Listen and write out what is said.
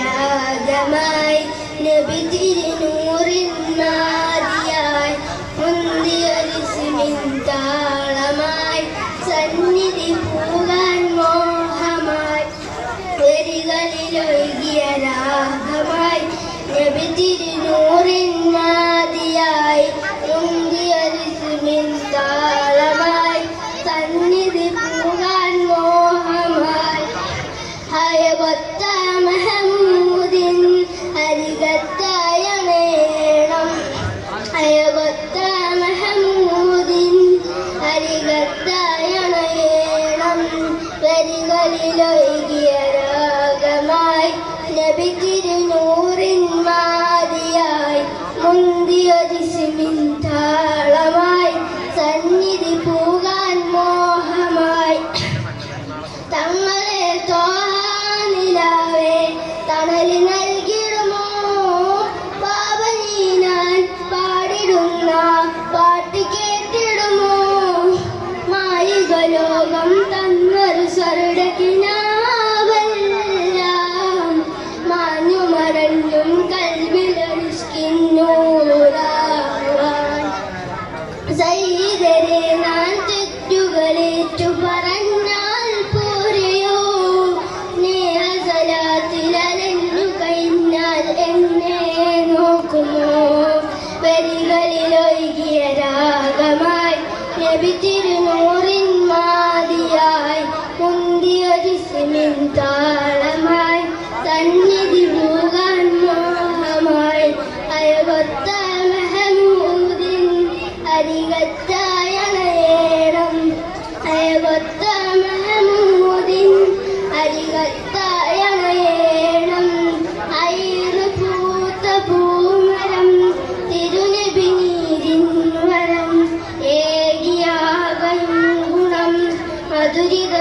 രാഗമായി നബി തിരുനൂറിൻ നാദിയായി മുന്തിയൊരിസ്മിൻ താളമായി സന്നിധി പൂകാൻ മോഹമായി വരികളിലൊഴുകിയ രാഗമായി നബി തിരുനൂറിൻ നാദിയായി മുന്തിയൊരിസ്മിൻ താളമായി സന്നിധി പൂകാൻ മോഹമായി ഹയവത്ത മഹമൂദിൻ ഹരികത്തായണേണം ഹയവത്ത മഹമൂദിൻ ഹരികത്തായണേണം വരികളിലൊഴുകിയ രാഗമായി നബി തിരുനൂറിൻ മാതിയായി മുന്തിയൊരിസ്മിൻ താളമായി സന്നിധി പൂകാൻ മോഹമായി തങ്ങളെ തോഹാനിലാവേ തണല് നൽകിടുമോ പാപനീനാൻ പാടിടുന്ന പാട്ട് കേട്ടിടുമോ മായിക ലോകം തന്നൊരു സ്വർഗ്ഗക്കിനാവെല്ലാം മാഞ്ഞു മറഞ്ഞും കൽവിലൊരിഷ്കിന്നൂറാവാൻ സൈദരെ ഞാൻ തെറ്റുകളേറ്റു പറഞ്ഞാൽ പോരെയോ സ്നേഹസലാത്തിലലഞ്ഞു കഴിഞ്ഞാൽ എന്നെ നോക്കുമോ വരികളിലൊഴുകിയ രാഗമായി നബി തിരുനൂറിൻ മാതിയായി മുന്തിയൊരിസ്മിൻ താളമായി സന്നിധി പൂകാൻ മോഹമായി അയവത്ത മഹമൂദിൻ അരികത്തായണേണം അയവത്ത മഹമൂദിൻ അരികത്തായണേണം ഐറ് പൂത്ത പൂമരം തിരുനബി നീരിൻ വരം ഏകിയാകയും ഗുണം മധുരിത